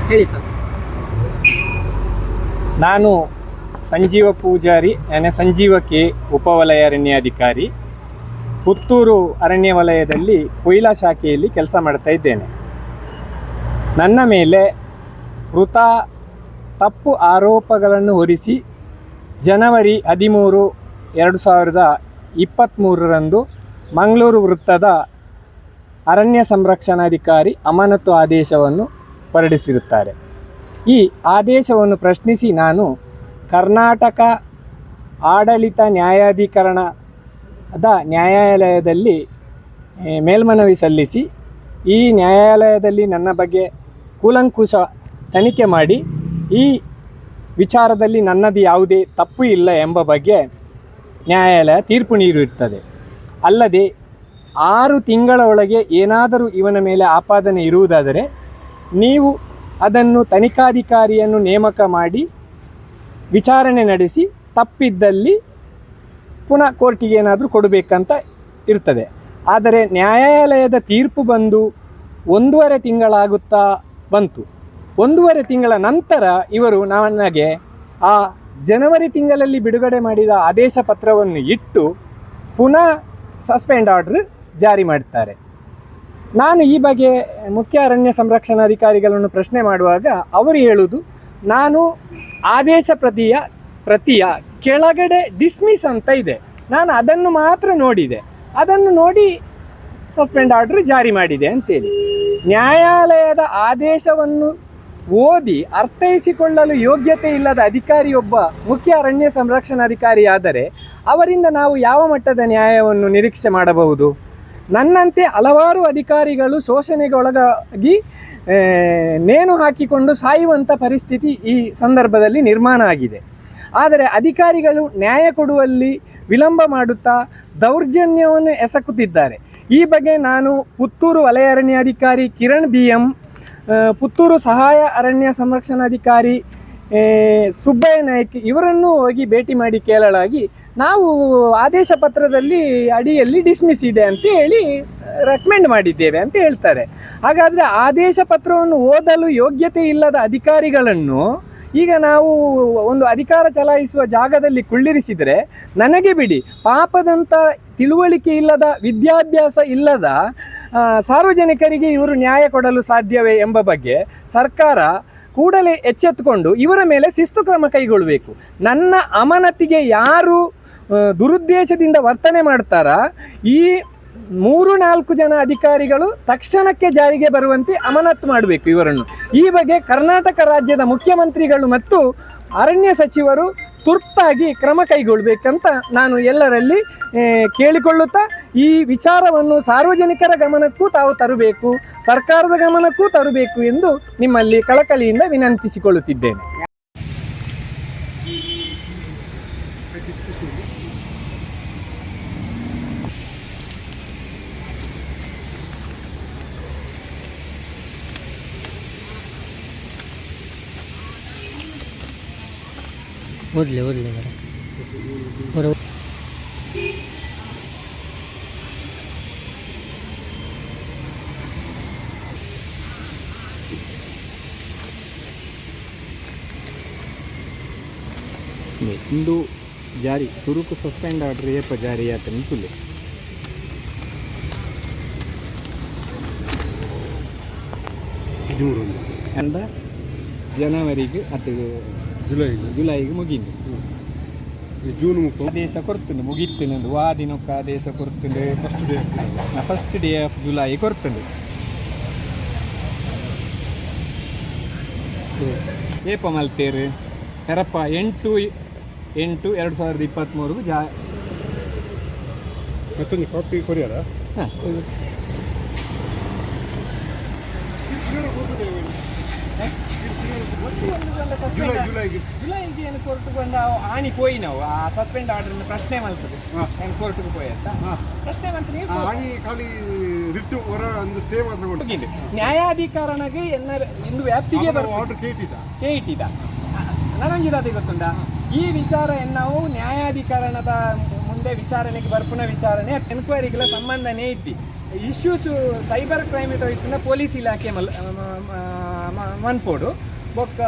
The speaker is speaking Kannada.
ಹೇಳಿ ಸರ್. ನಾನು ಸಂಜೀವ ಪೂಜಾರಿ, ಸಂಜೀವ ಕೆ ಉಪವಲಯ ಅರಣ್ಯಾಧಿಕಾರಿ, ಪುತ್ತೂರು ಅರಣ್ಯ ವಲಯದಲ್ಲಿ ಕೊಯ್ಲಾ ಶಾಖೆಯಲ್ಲಿ ಕೆಲಸ ಮಾಡ್ತಾ ಇದ್ದೇನೆ. ನನ್ನ ಮೇಲೆ ತಪ್ಪು ಆರೋಪಗಳನ್ನು ಹೊರಿಸಿ ಜನವರಿ 13, 2023ರಂದು ಮಂಗಳೂರು ವೃತ್ತದ ಅರಣ್ಯ ಸಂರಕ್ಷಣಾಧಿಕಾರಿ ಅಮಾನತು ಆದೇಶವನ್ನು ಹೊರಡಿಸಿರುತ್ತಾರೆ. ಈ ಆದೇಶವನ್ನು ಪ್ರಶ್ನಿಸಿ ನಾನು ಕರ್ನಾಟಕ ಆಡಳಿತ ನ್ಯಾಯಾಧಿಕರಣದ ನ್ಯಾಯಾಲಯದಲ್ಲಿ ಮೇಲ್ಮನವಿ ಸಲ್ಲಿಸಿ, ಈ ನ್ಯಾಯಾಲಯದಲ್ಲಿ ನನ್ನ ಬಗ್ಗೆ ಕೂಲಂಕುಷ ತನಿಖೆ ಮಾಡಿ ಈ ವಿಚಾರದಲ್ಲಿ ನನ್ನದು ಯಾವುದೇ ತಪ್ಪು ಇಲ್ಲ ಎಂಬ ಬಗ್ಗೆ ನ್ಯಾಯಾಲಯ ತೀರ್ಪು ನೀಡಿರುತ್ತದೆ. ಅಲ್ಲದೆ 6 ತಿಂಗಳ ಒಳಗೆ ಏನಾದರೂ ಇವನ ಮೇಲೆ ಆಪಾದನೆ ಇರುವುದಾದರೆ ನೀವು ಅದನ್ನು ತನಿಖಾಧಿಕಾರಿಯನ್ನು ನೇಮಕ ಮಾಡಿ ವಿಚಾರಣೆ ನಡೆಸಿ ತಪ್ಪಿದ್ದಲ್ಲಿ ಪುನಃ ಕೋರ್ಟಿಗೆ ಏನಾದರೂ ಕೊಡಬೇಕಂತ ಇರ್ತದೆ. ಆದರೆ ನ್ಯಾಯಾಲಯದ ತೀರ್ಪು ಬಂದು 1.5 ತಿಂಗಳಾಗುತ್ತಾ ಬಂತು. 1.5 ತಿಂಗಳ ನಂತರ ಇವರು ನನಗೆ ಆ ಜನವರಿ ತಿಂಗಳಲ್ಲಿ ಬಿಡುಗಡೆ ಮಾಡಿದ ಆದೇಶ ಪತ್ರವನ್ನು ಇಟ್ಟು ಪುನಃ ಸಸ್ಪೆಂಡ್ ಆರ್ಡರ್ ಜಾರಿ ಮಾಡ್ತಾರೆ. ನಾನು ಈ ಬಗ್ಗೆ ಮುಖ್ಯ ಅರಣ್ಯ ಸಂರಕ್ಷಣಾಧಿಕಾರಿಗಳನ್ನು ಪ್ರಶ್ನೆ ಮಾಡುವಾಗ ಅವರು ಹೇಳುವುದು, ನಾನು ಆದೇಶ ಪ್ರತಿಯ ಕೆಳಗಡೆ ಡಿಸ್ಮಿಸ್ ಅಂತ ಇದೆ, ನಾನು ಅದನ್ನು ಮಾತ್ರ ನೋಡಿದೆ, ಅದನ್ನು ನೋಡಿ ಸಸ್ಪೆಂಡ್ ಆರ್ಡರ್ ಜಾರಿ ಮಾಡಿದೆ ಅಂತೇಳಿ. ನ್ಯಾಯಾಲಯದ ಆದೇಶವನ್ನು ಓದಿ ಅರ್ಥೈಸಿಕೊಳ್ಳಲು ಯೋಗ್ಯತೆ ಇಲ್ಲದ ಅಧಿಕಾರಿಯೊಬ್ಬ ಮುಖ್ಯ ಅರಣ್ಯ ಸಂರಕ್ಷಣಾಧಿಕಾರಿಯಾದರೆ ಅವರಿಂದ ನಾವು ಯಾವ ಮಟ್ಟದ ನ್ಯಾಯವನ್ನು ನಿರೀಕ್ಷೆ ಮಾಡಬಹುದು? ನನ್ನಂತೆ ಹಲವಾರು ಅಧಿಕಾರಿಗಳು ಶೋಷಣೆಗೊಳಗಾಗಿ ನೇಣು ಹಾಕಿಕೊಂಡು ಸಾಯುವಂಥ ಪರಿಸ್ಥಿತಿ ಈ ಸಂದರ್ಭದಲ್ಲಿ ನಿರ್ಮಾಣ ಆಗಿದೆ. ಆದರೆ ಅಧಿಕಾರಿಗಳು ನ್ಯಾಯ ಕೊಡುವಲ್ಲಿ ವಿಳಂಬ ಮಾಡುತ್ತಾ ದೌರ್ಜನ್ಯವನ್ನು ಎಸಗುತ್ತಿದ್ದಾರೆ. ಈ ಬಗ್ಗೆ ನಾನು ಪುತ್ತೂರು ವಲಯ ಅರಣ್ಯಾಧಿಕಾರಿ ಕಿರಣ್ BM, ಪುತ್ತೂರು ಸಹಾಯ ಅರಣ್ಯ ಸಂರಕ್ಷಣಾಧಿಕಾರಿ ಸುಬ್ಬಯ್ಯ ನಾಯ್ಕ್ ಇವರನ್ನು ಹೋಗಿ ಭೇಟಿ ಮಾಡಿ ಕೇಳಲಾಗಿ, ನಾವು ಆದೇಶ ಪತ್ರದಲ್ಲಿ ಅಡಿಯಲ್ಲಿ ಡಿಸ್ಮಿಸ್ ಇದೆ ಅಂತ ಹೇಳಿ ರೆಕಮೆಂಡ್ ಮಾಡಿದ್ದೇವೆ ಅಂತ ಹೇಳ್ತಾರೆ. ಹಾಗಾದರೆ ಆದೇಶ ಪತ್ರವನ್ನು ಓದಲು ಯೋಗ್ಯತೆ ಇಲ್ಲದ ಅಧಿಕಾರಿಗಳನ್ನು ಈಗ ನಾವು ಒಂದು ಅಧಿಕಾರ ಚಲಾಯಿಸುವ ಜಾಗದಲ್ಲಿ ಕುಳ್ಳಿರಿಸಿದರೆ ನನಗೆ ಬಿಡಿ, ಪಾಪದಂಥ ತಿಳುವಳಿಕೆ ಇಲ್ಲದ, ವಿದ್ಯಾಭ್ಯಾಸ ಇಲ್ಲದ ಸಾರ್ವಜನಿಕರಿಗೆ ಇವರು ನ್ಯಾಯ ಕೊಡಲು ಸಾಧ್ಯವೇ ಎಂಬ ಬಗ್ಗೆ ಸರ್ಕಾರ ಕೂಡಲೇ ಎಚ್ಚೆತ್ತುಕೊಂಡು ಇವರ ಮೇಲೆ ಶಿಸ್ತು ಕ್ರಮ ಕೈಗೊಳ್ಳಬೇಕು. ನನ್ನ ಅಮಾನತಿಗೆ ಯಾರು ದುರುದ್ದೇಶದಿಂದ ವರ್ತನೆ ಮಾಡ್ತಾರಾ, ಈ 3-4 ಜನ ಅಧಿಕಾರಿಗಳು ತಕ್ಷಣಕ್ಕೆ ಜಾರಿಗೆ ಬರುವಂತೆ ಅಮಾನತು ಮಾಡಬೇಕು ಇವರನ್ನು. ಈ ಬಗ್ಗೆ ಕರ್ನಾಟಕ ರಾಜ್ಯದ ಮುಖ್ಯಮಂತ್ರಿಗಳು ಮತ್ತು ಅರಣ್ಯ ಸಚಿವರು ತುರ್ತಾಗಿ ಕ್ರಮ ಕೈಗೊಳ್ಳಬೇಕಂತ ನಾನು ಎಲ್ಲರಲ್ಲಿ ಕೇಳಿಕೊಳ್ಳುತ್ತಾ, ಈ ವಿಚಾರವನ್ನು ಸಾರ್ವಜನಿಕರ ಗಮನಕ್ಕೂ ತಾವು ತರಬೇಕು, ಸರ್ಕಾರದ ಗಮನಕ್ಕೂ ತರಬೇಕು ಎಂದು ನಿಮ್ಮಲ್ಲಿ ಕಳಕಳಿಯಿಂದ ವಿನಂತಿಸಿಕೊಳ್ಳುತ್ತಿದ್ದೇನೆ. ಓದಲಿ ಬರ ಇಂದು ಜಾರಿ ಸುರುಕು ಸಸ್ಪೆಂಡ್ ಆರ್ಡರ್ ಏಪ ಜಾರಿ ಆತನ ತುಲೆ ಅಂದ ಜನವರಿಗೆ ಅಥವಾ ಜುಲೈಗೆ ಮುಗಿಂದು ಜೂನ್ ಆದೇಶ ಕೊಡ್ತಂಡು ಮುಗಿತ್ತು ವಾದಿನೊಕ್ಕ ಆದೇಶ ಕೊಡ್ತಂಡು ಫಸ್ಟ್ ಡೇ ಆಫ್ ಜುಲೈ ಕೊಡ್ತಂಡು. ಏಪ ಮಲ್ತೇರು ಎರಪ್ಪ 8/8/2023 ಮತ್ತೊಂದು ಕಾಪಿ ಕೊರಿಯರ ಜುಲೈಗೆ ಏನು ಕೋರ್ಟ್ಗೆ ಬಂದ ಆಣಿ ಪೋಯಿ ನಾವು ಆ ಸಸ್ಪೆಂಡ್ ಆರ್ಡರ್ ಪ್ರಶ್ನೆ ಮಾಡ್ತದೆ ಏನು ಕೋರ್ಟ್ಗೆ ಪೋಯಿ ಅಂತ ಪ್ರಶ್ನೆ ಮಾಡ್ತೀನಿ. ಆಣಿ ಖಾಲಿ ರಿಟ್ಟು ಹೊರ ಒಂದು ಸ್ಟೇ ಮಾತ್ರ ಕೊಟ್ಟಿದ್ದು ನ್ಯಾಯಾಧಿಕರಣಗೆ ಇಂದು ವ್ಯಾಪ್ತಿಗೆ ಆರ್ಡರ್ ಕೇಟಿದ ನನಂಗಿರೋದು ಗೊತ್ತುಂಟ. ಈ ವಿಚಾರ ನಾವು ನ್ಯಾಯಾಧಿಕರಣದ ಮುಂದೆ ವಿಚಾರಣೆಗೆ ಬರ್ಪುನ ವಿಚಾರಣೆ ಎನ್ಕ್ವೈರಿಗಳ ಸಂಬಂಧನೇ ಇದ್ದಿ ಇಶ್ಯೂಸ್ ಸೈಬರ್ ಕ್ರೈಮ್ ಇತ್ತು ಪೊಲೀಸ್ ಇಲಾಖೆ ಮನ್ಪೋಡು ಬೊಕ್ಕ